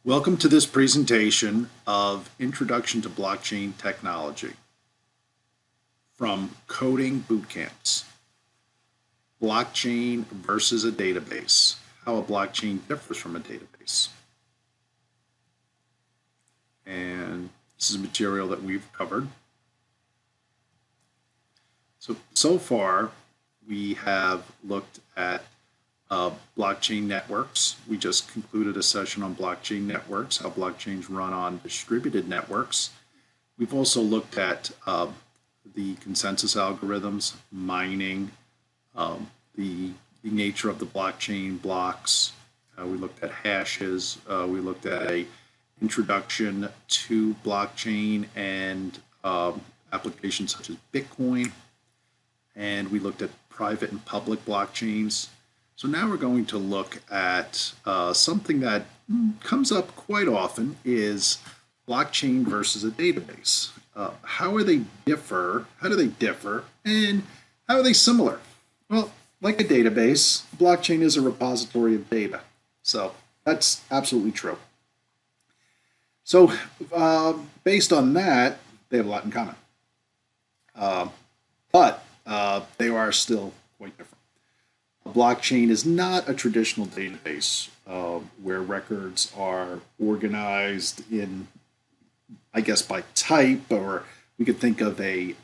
Welcome to this presentation of Introduction to Blockchain Technology from Coding Bootcamps. Blockchain versus a database, how a blockchain differs from a database. And this is material that we've covered. So far, we have looked at blockchain networks. We just concluded a session on blockchain networks, how blockchains run on distributed networks. We've also looked at the consensus algorithms, mining, the nature of the blockchain blocks. We looked at hashes. We looked at a introduction to blockchain and applications such as Bitcoin. And we looked at private and public blockchains. So now we're going to look at something that comes up quite often is blockchain versus a database. How do they differ, and how are they similar? Well, like a database, blockchain is a repository of data. So that's absolutely true. So based on that, they have a lot in common. But they are still quite different. A blockchain is not a traditional database where records are organized in, I guess, by type, or we could think of a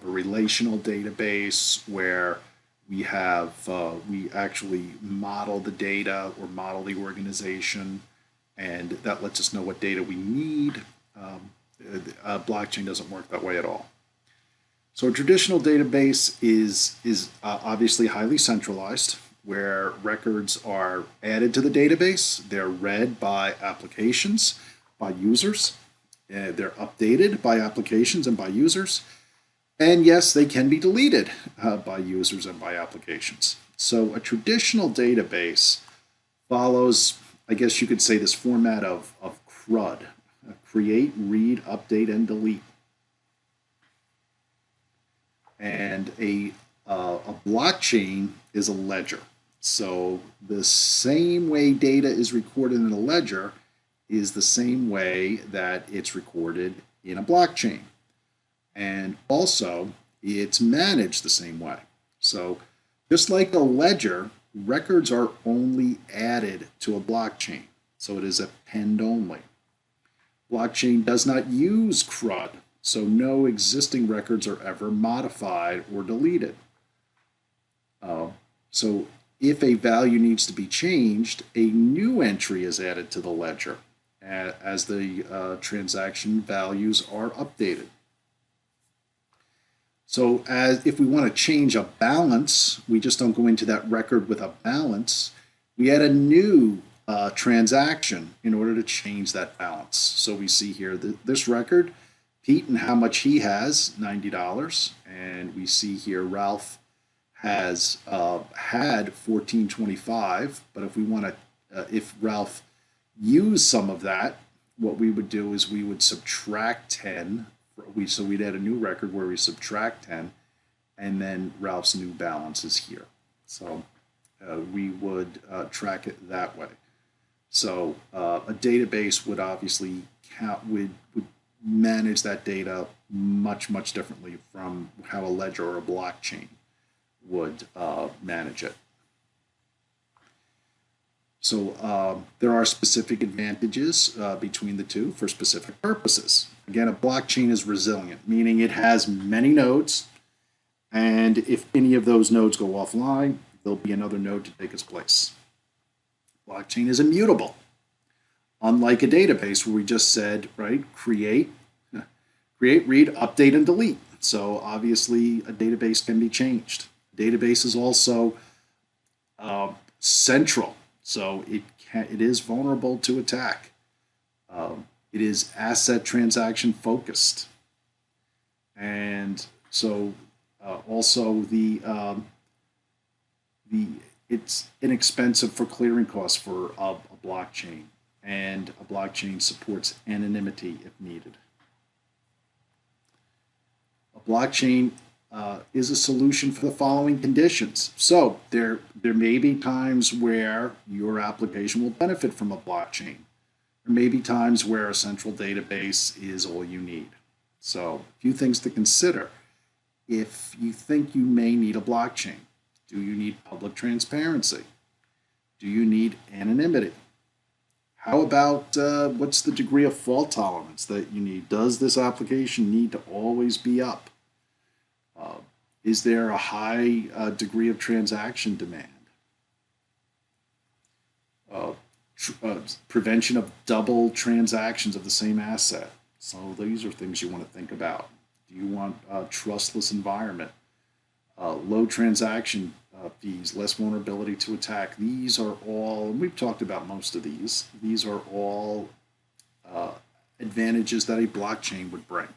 relational database where we actually model the data or model the organization, and that lets us know what data we need. A blockchain doesn't work that way at all. So a traditional database is obviously highly centralized, where records are added to the database. They're read by applications, by users. They're updated by applications and by users. And yes, they can be deleted by users and by applications. So a traditional database follows, I guess you could say, this format of CRUD, create, read, update, and delete. And a blockchain is a ledger. So the same way data is recorded in a ledger is the same way that it's recorded in a blockchain. And also, it's managed the same way. So just like a ledger, records are only added to a blockchain. So it is append only. Blockchain does not use CRUD. So no existing records are ever modified or deleted. So if a value needs to be changed, a new entry is added to the ledger as the transaction values are updated. So if we want to change a balance, we just don't go into that record with a balance. We add a new transaction in order to change that balance. So we see here this record, Pete and how much he has, $90, and we see here Ralph has had $14.25. But if we want to, if Ralph used some of that, what we would do is we would subtract 10. So we'd add a new record where we subtract 10, and then Ralph's new balance is here. So we would track it that way. So a database would obviously would manage that data much differently from how a ledger or a blockchain would manage it. So there are specific advantages between the two for specific purposes. Again, a blockchain is resilient, meaning it has many nodes, and if any of those nodes go offline, there'll be another node to take its place. Blockchain is immutable. Unlike a database where we just said, right, create, read, update, and delete. So obviously a database can be changed. A database is also central, so it is vulnerable to attack. It is asset transaction focused. And so also it's inexpensive for clearing costs for a blockchain, and a blockchain supports anonymity if needed. A blockchain is a solution for the following conditions. So there may be times where your application will benefit from a blockchain. There may be times where a central database is all you need. So a few things to consider. If you think you may need a blockchain, do you need public transparency? Do you need anonymity? How about what's the degree of fault tolerance that you need? Does this application need to always be up? Is there a high degree of transaction demand? Prevention of double transactions of the same asset. So these are things you want to think about. Do you want a trustless environment? Low transaction fees, less vulnerability to attack. These are all, and we've talked about most of these are all advantages that a blockchain would bring.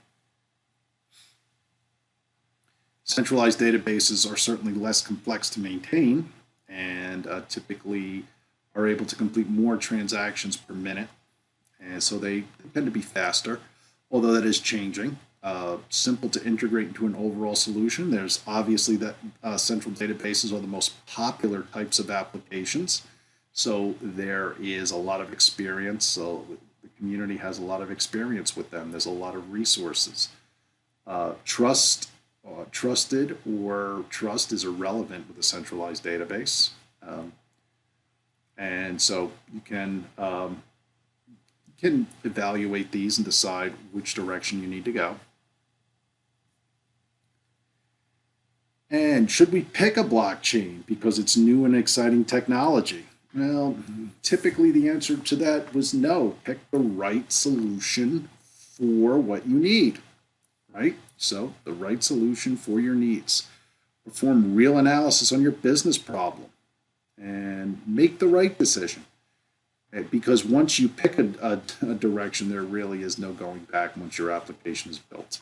Centralized databases are certainly less complex to maintain and typically are able to complete more transactions per minute. And so they tend to be faster, although that is changing. Simple to integrate into an overall solution. There's obviously that central databases are the most popular types of applications. So there is a lot of experience. So the community has a lot of experience with them. There's a lot of resources. Trusted or trust is irrelevant with a centralized database. And so you can evaluate these and decide which direction you need to go. And should we pick a blockchain because it's new and exciting technology? Well, typically the answer to that was no. Pick the right solution for what you need, right? So the right solution for your needs. Perform real analysis on your business problem and make the right decision. Because once you pick a direction, there really is no going back once your application is built.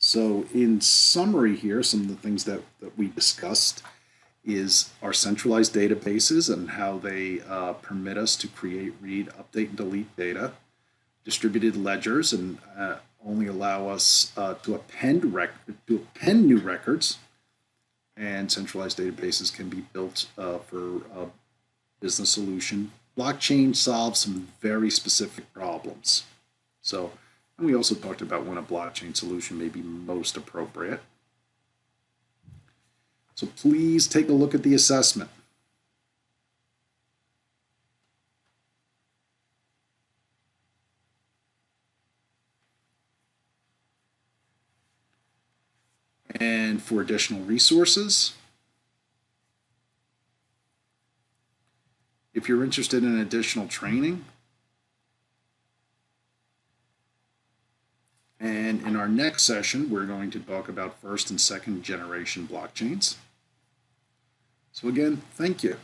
So in summary here, some of the things that we discussed is our centralized databases and how they permit us to create, read, update, and delete data. Distributed ledgers and only allow us to append new records. And centralized databases can be built for a business solution. Blockchain solves some very specific problems. So, and we also talked about when a blockchain solution may be most appropriate. So please take a look at the assessment. And for additional resources, if you're interested in additional training, and in our next session, we're going to talk about first and second generation blockchains. So again, thank you.